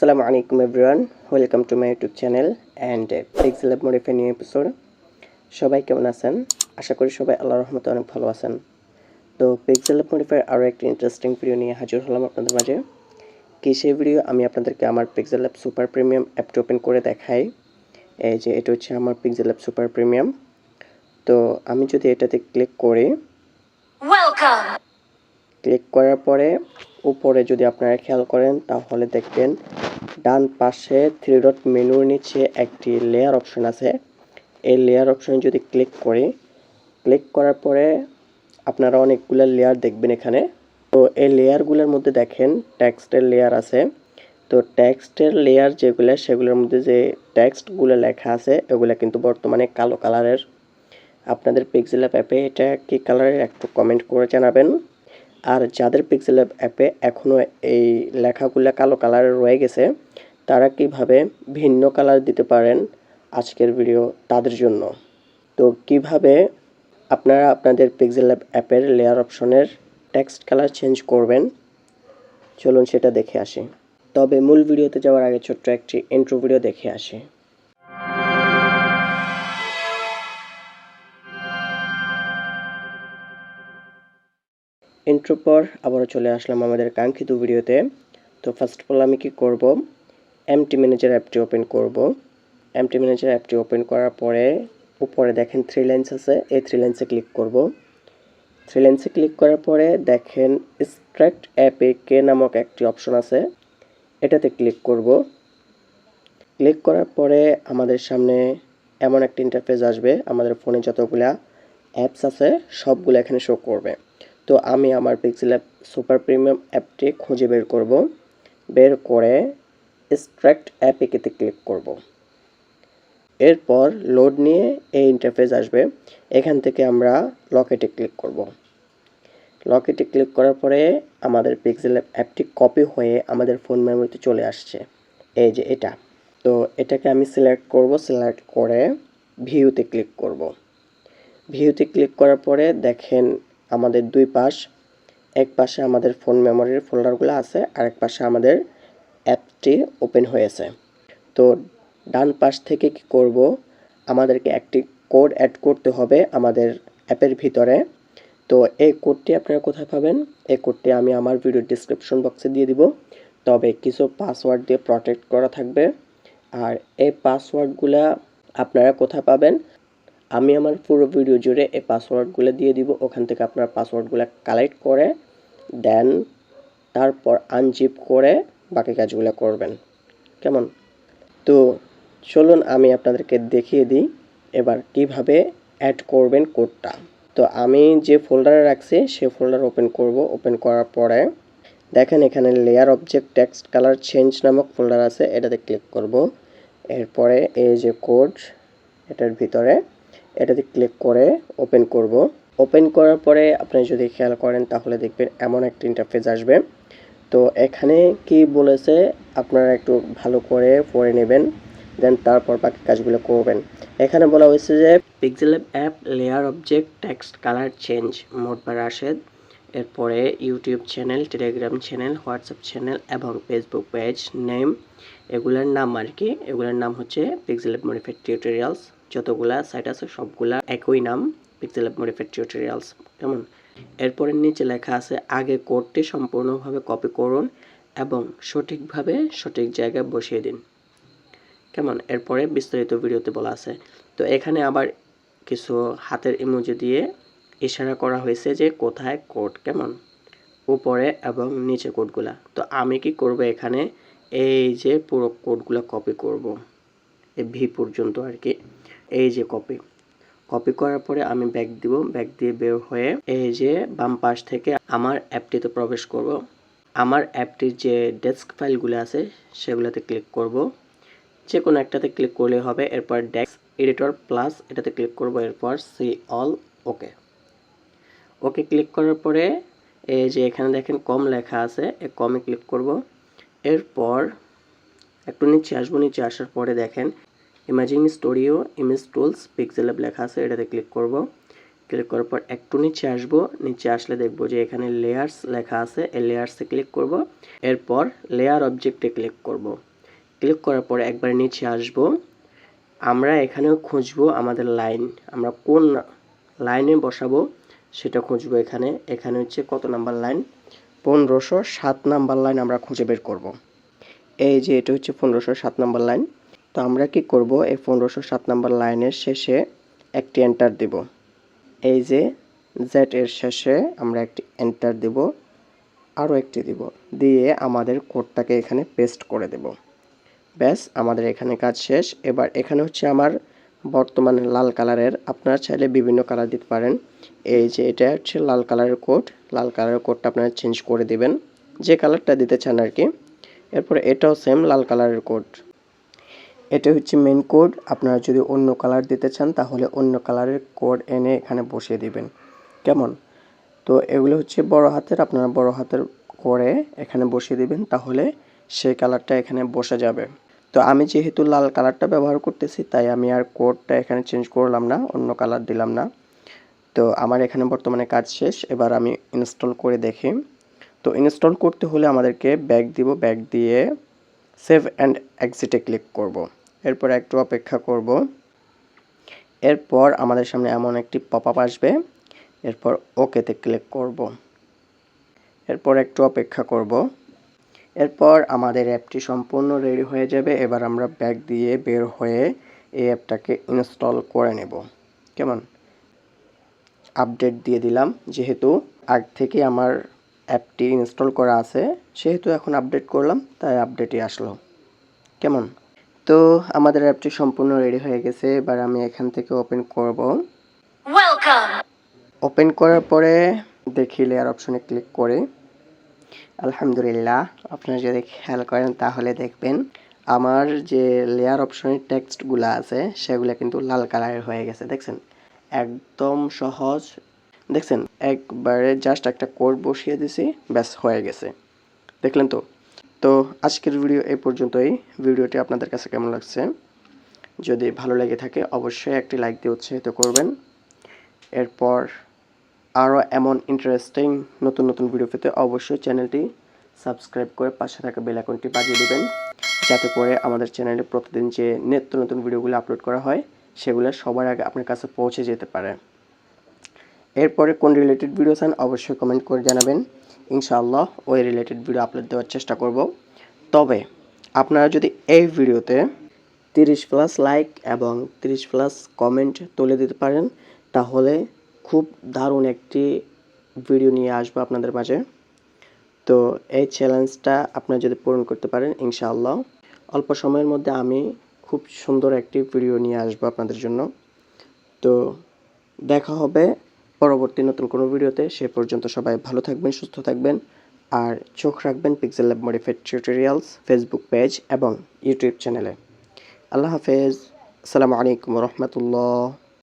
Assalamu alaikum everyone, welcome to my YouTube channel and Pixel Lab Modify new episode. সবাই কেমন আছেন? আশা করি সবাই আল্লাহর রহমতে অনেক ভালো আছেন। তো Pixel Lab Modify আরো একটা ইন্টারেস্টিং ভিডিও নিয়ে হাজির হলাম আপনাদের মাঝে। কি সেই ভিডিও আমি আপনাদেরকে আমার Pixel Lab Super Premium অ্যাপটি ওপেন করে দেখাই। এই যে এটা হচ্ছে আমার Pixel Lab Super Premium। তো আমি যদি এটাতে ক্লিক করি, ওয়েলকাম ক্লিক করার পরে উপরে যদি আপনারা খেয়াল করেন তাহলে দেখবেন ডান পাশে 3 ডট মেনুর নিচে একটি লেয়ার অপশন আছে। এই লেয়ার অপশনে যদি ক্লিক করি, ক্লিক করার পরে আপনারা অনেকগুলো লেয়ার দেখবেন এখানে। তো এই লেয়ারগুলোর মধ্যে দেখেন টেক্সটের লেয়ার আছে। তো টেক্সটের লেয়ার যেগুলো সেগুলোর মধ্যে যে টেক্সটগুলো লেখা আছে এগুলো কিন্তু বর্তমানে কালো কালারের। আপনাদের পিক্সেল ল্যাব অ্যাপে এটা কি কালারের একটু কমেন্ট করে জানাবেন। আর যাদের পিক্সেল ল্যাব অ্যাপে এখনও এই লেখাগুলো কালো কালারের রয়ে গেছে তারা কিভাবে ভিন্ন কালার দিতে পারেন আজকের ভিডিও তাদের জন্য। তো কিভাবে আপনারা আপনাদের পিক্সেল ল্যাব অ্যাপের লেয়ার অপশনের টেক্সট কালার চেঞ্জ করবেন চলুন সেটা দেখে আসি। তবে মূল ভিডিওতে যাওয়ার আগে ছোট্ট একটি ইন্ট্রো ভিডিও দেখে আসি। ইন্ট্রো পর আবারও চলে আসলাম আমাদের কাঙ্ক্ষিত ভিডিওতে। তো ফার্স্ট অফ অল আমি কি করব, এমটি ম্যানেজার অ্যাপটি ওপেন করব। এমটি ম্যানেজার অ্যাপটি ওপেন করার পরে উপরে দেখেন 3 লাইন্স আছে, এই 3 লাইন্সে ক্লিক করব। 3 লাইন্সে ক্লিক করার পরে দেখেন এক্সট্রাক্ট অ্যাপিকে নামক একটি অপশন আছে, এটাতে ক্লিক করব। ক্লিক করার পরে আমাদের সামনে এমন একটা ইন্টারফেস আসবে, আমাদের ফোনে যতগুলা অ্যাপস আছে সবগুলো এখানে শো করবে। তো আমি আমার পিক্সেল ল্যাব সুপার প্রিমিয়াম অ্যাপটি খুঁজে বের করব, বের করে এক্সট্রাক্ট অ্যাপিকেতে ক্লিক করব। এরপর লোড নিয়ে এই ইন্টারফেস আসবে, এখান থেকে আমরা লকেটে ক্লিক করব। লকেটে ক্লিক করার পরে আমাদের পিক্সেল ল্যাব অ্যাপটি কপি হয়ে আমাদের ফোন মেমোরিতে চলে আসছে, এই যে এটা। তো এটাকে আমি সিলেক্ট করব, সিলেক্ট করে ভিউতে ক্লিক করব। ভিউতে ক্লিক করার পরে দেখেন আমাদের দুই পাশ, এক পাশে আমাদের ফোন মেমোরির ফোল্ডারগুলো আছে আর এক পাশে আমাদের অ্যাপটি ওপেন হয়েছে। তো ডান পাশ থেকে কি করব, আমাদেরকে একটি কোড অ্যাড করতে হবে আমাদের অ্যাপের ভিতরে। তো এই কোডটি আপনারা কোথায় পাবেন, এই কোডটি আমি আমার ভিডিও ডিসক্রিপশন বক্সে দিয়ে দিব। তবে কিছু পাসওয়ার্ড দিয়ে প্রটেক্ট করা থাকবে। আর এই পাসওয়ার্ডগুলো আপনারা কোথায় পাবেন, আমি আমার পুরো ভিডিও জুড়ে এই পাসওয়ার্ডগুলো দিয়ে দিব। ওখান থেকে আপনারা পাসওয়ার্ডগুলো কালেক্ট করে দেন তারপর আনজিপ করে বাকি কাজগুলো করবেন, কেমন? তো চলুন আমি আপনাদেরকে দেখিয়ে দিই এবার কিভাবে অ্যাড করবেন কোডটা। তো আমি যে ফোল্ডারে রাখছি সেই ফোল্ডার ওপেন করব। ওপেন করার পরে দেখেন এখানে layer object text colour change নামক ফোল্ডার আছে, এটাতে ক্লিক করব। এরপরে এই যে কোড এটার ভিতরে, এটাতে ক্লিক করে ওপেন করব। ওপেন করার পরে আপনি যদি খেয়াল করেন তাহলে দেখবেন এমন একটা ইন্টারফেস আসবে। তো এখানে কি বলেছে আপনারা একটু ভালো করে পড়ে নেবেন, দেন তারপর বাকি কাজগুলো করবেন। এখানে বলা হয়েছে যে Pixel Lab app layer object text colour change মোডবার রাশেদ। এরপরে YouTube channel, Telegram channel, WhatsApp channel এবং ফেসবুক পেজ নেম, এগুলার নাম আর কি, এগুলার নাম হচ্ছে পিক্সেল ল্যাব মডিফাইড টিউটোরিয়ালস। যতগুলা সাইট আছে সবগুলা একই নাম, পিক্সেল ল্যাব মডিফাইড টিউটোরিয়ালস, কেমন? এরপরে নিচে লেখা আছে আগে কোডটি সম্পূর্ণভাবে কপি করুন এবং সঠিকভাবে সঠিক জায়গায় বসিয়ে দিন, কেমন? এরপরে বিস্তারিত ভিডিওতে বলা আছে। তো এখানে আবার কিছু হাতের ইমোজি দিয়ে ইশারা করা হয়েছে যে কোথায় কোড, কেমন? উপরে এবং নিচে কোডগুলা। তো আমি কি করব, এখানে এই যে পুরো কোডগুলো কপি করব, এই ভি পর্যন্ত আর কি। এই যে কপি করার পরে আমি ব্যাক দিব, ব্যাক দিয়ে বের হয়ে এই যে বাম পাশ থেকে আমার অ্যাপটিতে প্রবেশ করব। আমার অ্যাপটির যে ডেস্ক ফাইলগুলো আছে সেগুলোতে ক্লিক করব, যে কোনো একটাতে ক্লিক করলে হবে। এরপর ডেস্ক এডিটর প্লাস এটাতে ক্লিক করব, এরপর see all okay. Okay click করার পরে এই যে এখানে দেখেন কম লেখা আছে, এই কমে ক্লিক করব। এরপর একটু নিচে আসবো, নিচে আসার পরে দেখেন imaging studio image tools pixel lab লেখা আছে, এটাতে ক্লিক করব। ক্লিক করার পর একটু নিচে আসবো, নিচে আসলে দেখব যে এখানে লেয়ার্স লেখা আছে, এই লেয়ার্সে ক্লিক করব। এরপর লেয়ার অবজেক্টে ক্লিক করব। ক্লিক করার পরে একবার নিচে আসব। আমরা এখানেও খুঁজবো আমাদের লাইন, আমরা কোন লাইনে বসাবো সেটা খুঁজবো। এখানে হচ্ছে কত নাম্বার লাইন, 1507 নাম্বার লাইন আমরা খুঁজে বের করব। এই যে এটা হচ্ছে 1507 নাম্বার লাইন। তো আমরা কি করব, এই 1507 নাম্বার লাইনের শেষে একটি এন্টার দেব। এই যে জেড এর শেষে আমরা একটি এন্টার দেব, আরও একটি দিব, দিয়ে আমাদের কোডটাকে এখানে পেস্ট করে দেব। ব্যাস, আমাদের এখানে কাজ শেষ। এবার এখানে হচ্ছে আমার বর্তমানে লাল কালারের, আপনারা চাইলে বিভিন্ন কালার দিতে পারেন। এই যে এটা হচ্ছে লাল কালারের কোড, লাল কালারের কোডটা আপনারা চেঞ্জ করে দিবেন যে কালারটা দিতে চান আর কি। এরপরে এটাও সেম লাল কালারের কোড, এটা হচ্ছে মেন কোড। আপনারা যদি অন্য কালার দিতে চান তাহলে অন্য কালারের কোড এনে এখানে বসিয়ে দিবেন, কেমন? তো এগুলো হচ্ছে বড় হাতের, আপনারা বড় হাতের করে এখানে বসিয়ে দিবেন, তাহলে সেই কালারটা এখানে বসে যাবে। তো আমি যেহেতু লাল কালারটা ব্যবহার করতেছি তাই আমি আর কোডটা এখানে চেঞ্জ করলাম না, অন্য কালার দিলাম না। তো আমার এখানে বর্তমানে কাজ শেষ। এবার আমি ইনস্টল করে দেখি। তো ইনস্টল করতে হলে আমাদেরকে ব্যাক দিব, ব্যাক দিয়ে সেভ অ্যান্ড এক্সিটে ক্লিক করব। এরপর একটু অপেক্ষা করব। এরপর আমাদের সামনে এমন একটি পপআপ আসবে, এরপর ওকেতে ক্লিক করব। এরপর একটু অপেক্ষা করব। এরপর আমাদের অ্যাপটি সম্পূর্ণ রেডি হয়ে যাবে। এবার আমরা ব্যাক দিয়ে বের হয়ে এই অ্যাপটাকে ইনস্টল করে নেব, কেমন? আপডেট দিয়ে দিলাম, যেহেতু আগে থেকে আমার অ্যাপটি ইনস্টল করা আছে সেহেতু এখন আপডেট করলাম, তাই আপডেটই আসলো, কেমন? তো আমাদের অ্যাপটি সম্পূর্ণ রেডি হয়ে গেছে। এবার আমি এখান থেকে ওপেন করব। ওপেন করার পরে দেখি লেয়ার অপশনে ক্লিক করে, আলহামদুলিল্লাহ আপনারা যদি খেয়াল করেন তাহলে দেখবেন আমার যে লেয়ার অপশনের টেক্সটগুলো আছে সেগুলো কিন্তু লাল কালারের হয়ে গেছে, দেখছেন? একদম সহজ, দেখছেন? একবারে জাস্ট একটা কোড বসিয়ে দিছি, ব্যাস হয়ে গেছে, দেখলেন তো? তো আজকের ভিডিও এই পর্যন্তই। ভিডিওটি আপনাদের কাছে কেমন লাগছে? যদি ভালো লেগে থাকে অবশ্যই একটি লাইক দিয়ে উৎসাহিত করবেন। এরপর আরও এমন ইন্টারেস্টিং নতুন নতুন ভিডিও পেতে অবশ্যই চ্যানেলটি সাবস্ক্রাইব করে পাশে থাকা বেল আইকনটি বাজিয়ে দিবেন, যাতে করে আমাদের চ্যানেলে প্রতিদিন যে নিত্য নতুন ভিডিওগুলো আপলোড করা হয় সেগুলো সবার আগে আপনার কাছে পৌঁছে যেতে পারে। এরপরে কোন রিলেটেড ভিডিও চান অবশ্যই কমেন্ট করে জানাবেন, ইনশাআল্লাহ ওই রিলেটেড ভিডিও আপলোড দেওয়ার চেষ্টা করব। তবে আপনারা যদি এই ভিডিওতে 30+ লাইক এবং 30+ কমেন্ট তুলে দিতে পারেন তাহলে খুব দারুণ একটি ভিডিও নিয়ে আসবো আপনাদের মাঝে। তো এই চ্যালেঞ্জটা আপনারা যদি পূরণ করতে পারেন ইনশাআল্লাহ অল্প সময়ের মধ্যে আমি খুব সুন্দর একটি ভিডিও নিয়ে আসবো আপনাদের জন্য। তো দেখা হবে পরবর্তী নতুন কোনো ভিডিওতে। সে পর্যন্ত সবাই ভালো থাকবেন, সুস্থ থাকবেন, আর চোখ রাখবেন pixel Lab modified tutorials Facebook page এবং ইউটিউব চ্যানেলে। আল্লাহ হাফেজ, আসসালামু আলাইকুম ওয়া রাহমাতুল্লাহ।